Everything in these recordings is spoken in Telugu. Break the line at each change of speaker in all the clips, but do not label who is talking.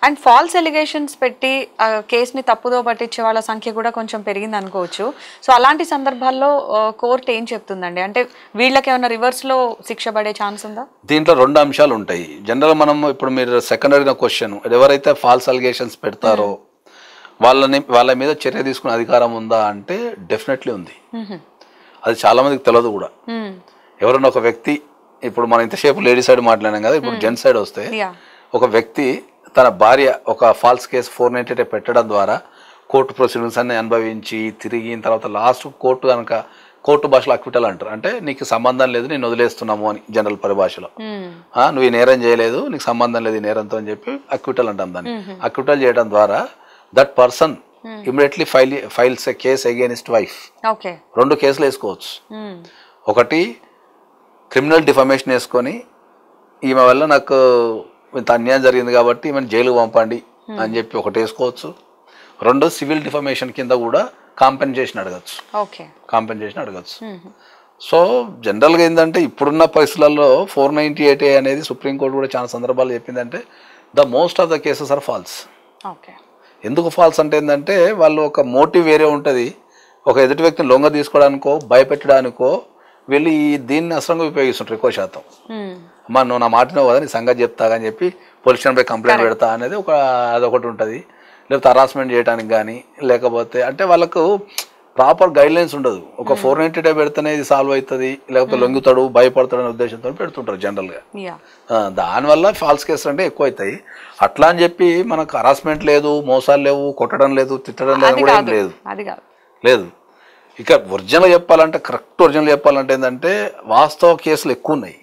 అండ్ ఫాల్స్ ఎలిగేషన్స్ పెట్టి కేసుని తప్పుదో పట్టించే వాళ్ళ సంఖ్య కూడా కొంచెం పెరిగింది అనుకోవచ్చు. సో అలాంటి సందర్భాల్లో కోర్టు ఏం చెప్తుందండి? అంటే వీళ్ళకి ఏమైనా రివర్స్లో శిక్ష పడే ఛాన్స్ ఉందా?
దీంట్లో 2 అంశాలు ఉంటాయి. జనరల్ మనం ఇప్పుడు మీరు సెకండ్ అడిగిన క్వశ్చన్, ఎవరైతే ఫాల్స్ అలిగేషన్స్ పెడతారో వాళ్ళ మీద చర్య తీసుకునే అధికారం ఉందా అంటే డెఫినెట్లీ ఉంది. అది చాలా మందికి తెలియదు కూడా. ఎవరైనా ఒక వ్యక్తి, ఇప్పుడు మనం ఇంతసేపు లేడీ సైడ్ మాట్లాడినాం కదా, ఇప్పుడు జెంట్స్ సైడ్ వస్తే ఒక వ్యక్తి తన భార్య ఒక ఫాల్స్ కేసు 498 పెట్టడం ద్వారా కోర్టు ప్రొసీడింగ్స్ అన్ని అనుభవించి తిరిగిన తర్వాత లాస్ట్ కోర్టు కనుక, కోర్టు భాషలో అక్విటల్ అంటారు, అంటే నీకు సంబంధం లేదు నేను వదిలేస్తున్నాము అని జనరల్ పరిభాషలో, నువ్వు ఈ నేరం చేయలేదు నీకు సంబంధం లేదు ఈ నేరంతో అని చెప్పి అక్విటల్ అంటాం దాన్ని. అక్విటల్ చేయడం ద్వారా that person immediately files a case against wife. 2 కేసులు వేసుకోవచ్చు. ఒకటి క్రిమినల్ డిఫమేషన్ వేసుకొని ఈమె వల్ల నాకు ఇంత అన్యాయం జరిగింది కాబట్టి ఈమెను జైలుకు పంపండి అని చెప్పి ఒకటి వేసుకోవచ్చు. 2 సివిల్ డిఫమేషన్ కింద కూడా కాంపెన్సేషన్ అడగచ్చు. సో జనరల్గా ఏంటంటే ఇప్పుడున్న పరిస్థితులలో 498A అనేది సుప్రీంకోర్టు కూడా చాలా సందర్భాలు చెప్పిందంటే the most of the cases are false. ఎందుకు ఫాల్స్ అంటే ఏంటంటే వాళ్ళు ఒక మోటివ్ వేరే ఉంటుంది. ఒక ఎదుటి వ్యక్తిని లొంగ తీసుకోవడానికో భయపెట్టడానికో వీళ్ళు దీన్ని అసలంగా ఉపయోగిస్తుంటారు ఎక్కువ శాతం. అమ్మా నువ్వు నా మాటినో కదా నీ సంగతి చెప్తా అని చెప్పి పోలీస్ స్టేషన్పై కంప్లైంట్ పెడతా అనేది అదొకటి ఉంటుంది. లేకపోతే హరాస్మెంట్ చేయడానికి కానీ, లేకపోతే అంటే వాళ్ళకు ప్రాపర్ గైడ్ లైన్స్ ఉండదు. ఒక 498 పెడితేనే ఇది సాల్వ్ అవుతుంది, లేకపోతే లొంగుతాడు భయపడతాడు అనే ఉద్దేశంతో పెడుతుంటారు జనరల్గా. దానివల్ల ఫాల్స్ కేసులు అంటే ఎక్కువ అవుతాయి. అట్లా అని చెప్పి మనకు హరాస్మెంట్ లేదు, మోసాలు లేవు, కొట్టడం లేదు, తిట్టడం లేదు కూడా ఏం లేదు. ఇక ఒరిజినల్ చెప్పాలంటే, కరెక్ట్ ఒరిజినల్ చెప్పాలంటే ఏంటంటే వాస్తవ కేసులు ఎక్కువ ఉన్నాయి.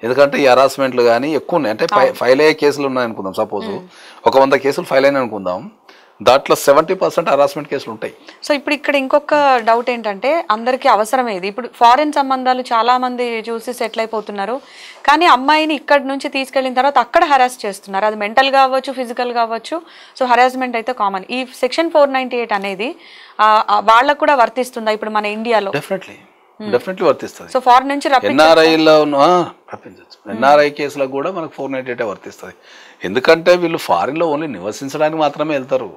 ఎందుకంటే ఈ హరాస్మెంట్లు కానీ ఎక్కువ ఉన్నాయి. అంటే ఫైల్ అయ్యే కేసులు ఉన్నాయి అనుకుందాం, సపోజ్ ఒక 100 కేసులు ఫైల్ అయినాయి అనుకుందాం, దాంట్లో 70% హరాస్మెంట్ కేసులు ఉంటాయి.
సో ఇప్పుడు ఇక్కడ ఇంకొక డౌట్ ఏంటంటే అందరికీ అవసరమేది, ఇప్పుడు ఫారెన్ సంబంధాలు చాలా మంది చూసి సెటిల్ అయిపోతున్నారు, కానీ అమ్మాయిని ఇక్కడ నుంచి తీసుకెళ్ళిన తర్వాత అక్కడ హరాస్ చేస్తున్నారు. అది మెంటల్ కావచ్చు, ఫిజికల్ కావచ్చు. సో హరాస్మెంట్ అయితే కామన్. ఈ సెక్షన్ 498 అనేది వాళ్ళకు కూడా వర్తిస్తుందా ఇప్పుడు మన ఇండియాలో?
డెఫినెట్లీ వర్తిస్తుంది.
సో ఫారెన్ నుంచి
ఎన్ఆర్ఐ కేసులకు కూడా మనకు 498 వర్తిస్తుంది. ఎందుకంటే వీళ్ళు ఫారిన్ లో ఓన్లీ నివసించడానికి మాత్రమే వెళ్తారు,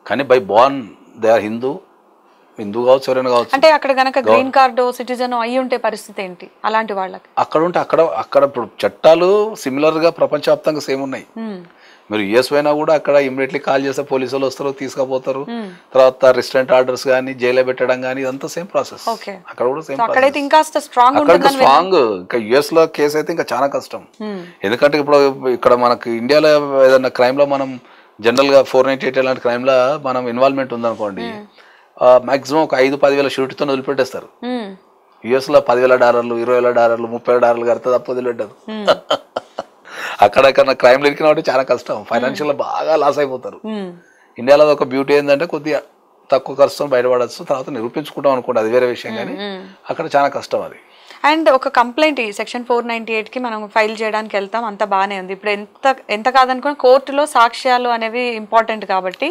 కానీ by born they are Hindu కావచ్చు, ఎవరైనా కావచ్చు.
అంటే అక్కడ గనక గ్రీన్ కార్డు సిటిజన్ అయ్యి ఉంటే పరిస్థితి ఏంటి అలాంటి వాళ్ళకి?
అక్కడ ఉంటే అక్కడ ఇప్పుడు చట్టాలు సిమిలర్ గా ప్రపంచవ్యాప్తంగా సేమ్ ఉన్నాయి. మీరు యుఎస్ పోయినా కూడా అక్కడ ఇమ్మీడియట్లీ కాల్ చేస్తే పోలీసు వాళ్ళు వస్తారు, తీసుకుపోతారు. తర్వాత రెస్టారెంట్ ఆర్డర్స్ కానీ, జైల్లో పెట్టడం కానీ, ఇదంతా సేమ్ ప్రాసెస్. అక్కడ కూడా సేమ్ స్ట్రాంగ్. ఇంకా యుఎస్ లో కేసు అయితే ఇంకా చాలా కష్టం. ఎందుకంటే ఇప్పుడు ఇక్కడ మనకు ఇండియాలో ఏదైనా క్రైమ్ లో మనం జనరల్ గా 498 లాంటి క్రైమ్ లో మనం ఇన్వాల్వ్మెంట్ ఉందనుకోండి, మాక్సిమం ఒక 5-10 వేల షూరిటీతో వదిలిపెట్టేస్తారు. యుఎస్ లో $10,000, $20,000, $30,000 కడితే తప్ప వదిలిపెట్టదు. అక్కడక్కడ క్రైమ్ ఇరికిన వాటి చాలా కష్టం, ఫైనాన్షియల్ బాగా లాస్ అయిపోతారు. ఇండియాలో ఒక బ్యూటీ ఏంటంటే కొద్దిగా తక్కువ ఖర్చుతో బయటపడచ్చు, తర్వాత నిరూపించుకుంటాం అనుకోండి, అది వేరే విషయం. కానీ అక్కడ చాలా కష్టం అది.
అండ్ ఒక కంప్లైంట్ ఈ సెక్షన్ 498కి మనం ఫైల్ చేయడానికి వెళ్తాం, అంత బాగానే ఉంది. ఇప్పుడు ఎంత కాదనుకున్నా కోర్టులో సాక్ష్యాలు అనేవి ఇంపార్టెంట్ కాబట్టి,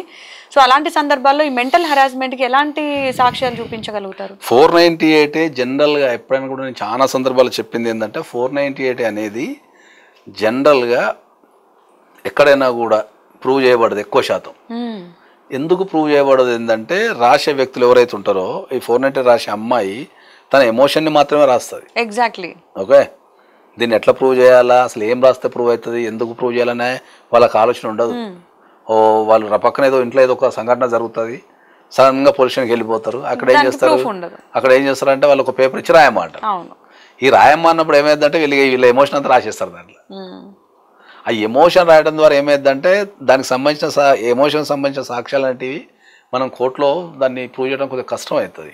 సో అలాంటి సందర్భాల్లో ఈ మెంటల్ హెరాస్మెంట్కి ఎలాంటి సాక్ష్యాలు చూపించగలుగుతారు?
498 జనరల్గా ఎప్పుడైనా కూడా నేను చాలా సందర్భాలు చెప్పింది ఏంటంటే 498 అనేది జనరల్గా ఎక్కడైనా కూడా ప్రూవ్ చేయబడదు ఎక్కువ శాతం. ఎందుకు ప్రూవ్ చేయబడదు ఏంటంటే రాసే వ్యక్తులు ఎవరైతే ఉంటారో, ఈ 498 రాసే అమ్మాయి తన ఎమోషన్ని మాత్రమే రాస్తుంది.
ఎగ్జాక్ట్లీ.
ఓకే, దీన్ని ఎట్లా ప్రూవ్ చేయాలా, అసలు ఏం రాస్తే ప్రూవ్ అవుతుంది, ఎందుకు ప్రూవ్ చేయాలనే వాళ్ళకి ఆలోచన ఉండదు. వాళ్ళు పక్కన ఏదో ఇంట్లో ఏదో ఒక సంఘటన జరుగుతుంది, సడన్ గా పొజిషన్కి వెళ్ళిపోతారు. అక్కడ ఏం చేస్తారు అంటే వాళ్ళు ఒక పేపర్ ఇచ్చి రాయమాట. ఈ రాయమ్మ అన్నప్పుడు ఏమైందంటే వీళ్ళ ఎమోషన్ అంతా రాసేస్తారు దాంట్లో. ఆ ఎమోషన్ రాయడం ద్వారా ఏమైందంటే దానికి సంబంధించిన ఎమోషన్ సంబంధించిన సాక్ష్యాలు అనేటివి మనం కోర్టులో దాన్ని ప్రూవ్ చేయడం కొద్దిగా కష్టం అవుతుంది.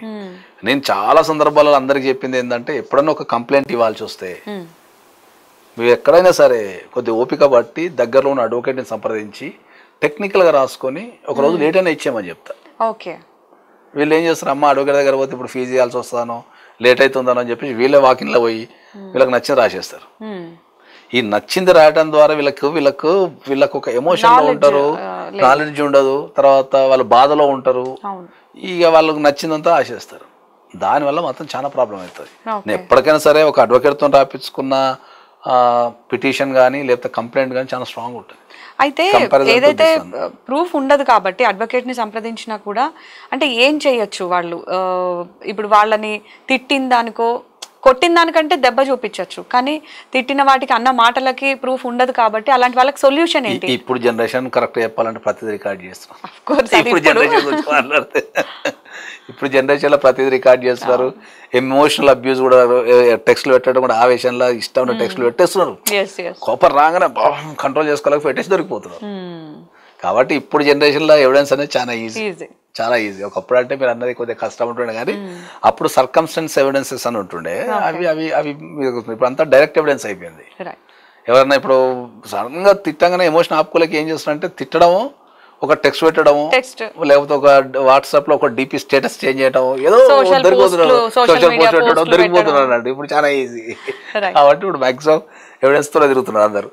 నేను చాలా సందర్భాలలో అందరికి చెప్పింది ఏంటంటే ఎప్పుడన్నా ఒక కంప్లైంట్ ఇవ్వాల్సి వస్తే మీరు ఎక్కడైనా సరే కొద్దిగా ఓపిక బట్టి దగ్గరలో ఉన్న అడ్వకేట్ని సంప్రదించి టెక్నికల్గా రాసుకొని ఒకరోజు లేట్ అయినా ఇచ్చేయమని చెప్తా. వీళ్ళు ఏం చేస్తారు, అమ్మ అడ్వకేట్ దగ్గర పోతే ఇప్పుడు ఫీజు ఇవ్వాల్సి వస్తానో లేట్ అవుతుందని చెప్పి వీళ్ళే వాకిన్లో పోయి వీళ్ళకి నచ్చింది రాసేస్తారు. ఈ నచ్చింది రాయడం ద్వారా వీళ్ళకు ఒక ఎమోషన్లో ఉంటారు, నాలెడ్జ్ ఉండదు, తర్వాత వాళ్ళు బాధలో ఉంటారు, ఇక వాళ్ళకి నచ్చిందంతా రాసేస్తారు. దానివల్ల మాత్రం చాలా ప్రాబ్లం అవుతుంది. నేను ఎప్పటికైనా సరే ఒక అడ్వకేట్తో రాపించుకున్న పిటిషన్ కానీ లేకపోతే కంప్లైంట్ కానీ చాలా స్ట్రాంగ్ ఉంటుంది.
అయితే ఏదైతే ప్రూఫ్ ఉండదు కాబట్టి అడ్వకేట్ని సంప్రదించినా కూడా అంటే ఏం చేయొచ్చు వాళ్ళు? ఇప్పుడు వాళ్ళని తిట్టిన దానికో కొట్టిన దానికంటే దెబ్బ చూపించవచ్చు, కానీ తిట్టిన వాటికి అన్న మాటలకి ప్రూఫ్ ఉండదు కాబట్టి అలాంటి వాళ్ళకి సొల్యూషన్ ఏంటి?
ఇప్పుడు జనరేషన్ కరెక్ట్ చెప్పాలంటే ప్రతిదీ రికార్డ్ చేస్తున్నాం.
ఇప్పుడు
జనరేషన్ గురించి మాట్లాడితే ఇప్పుడు జనరేషన్లో ప్రతిదీ రికార్డ్ చేస్తున్నారు. ఎమోషనల్ అబ్యూస్ కూడా టెక్స్ట్లు పెట్టడం కూడా ఆవేశంలో ఇష్టం ఉన్న టెక్స్ట్లు పెట్టేస్తున్నారు. కోపం రాగానే కంట్రోల్ చేసుకోలేక పెట్టేసి దొరికిపోతున్నారు. కాబట్టి ఇప్పుడు జనరేషన్లో ఎవిడెన్స్ అనేది చాలా ఈజీ, చాలా ఈజీ. ఒకప్పుడు అంటే మీరు అన్నది కొద్దిగా కష్టం ఉంటుండే, కానీ అప్పుడు సర్కమ్స్టెన్స్ ఎవిడెన్సెస్ అని ఉంటుండే. అవి అవి అవి ఇప్పుడు అంతా డైరెక్ట్ ఎవిడెన్స్ అయిపోయింది. ఎవరన్నా ఇప్పుడు సడన్ గా తిట్టంగానే ఎమోషన్ ఆపుకోలేక ఏం చేస్తున్నారంటే తిట్టడము, ఒక టెక్స్ట్ పెట్టడము, లేకపోతే ఒక వాట్సాప్ లో ఒక డిపి స్టేటస్ చేంజ్ చేయడం, ఏదో దొరికిపోతున్నారు, సోషల్ పోస్ట్ పెట్టడం దొరికిపోతున్నారు అన్నట్టు. ఇప్పుడు చాలా ఈజీ కాబట్టి ఇప్పుడు మాక్సిమం ఎవిడెన్స్ తో తిరుగుతున్నారు అందరు.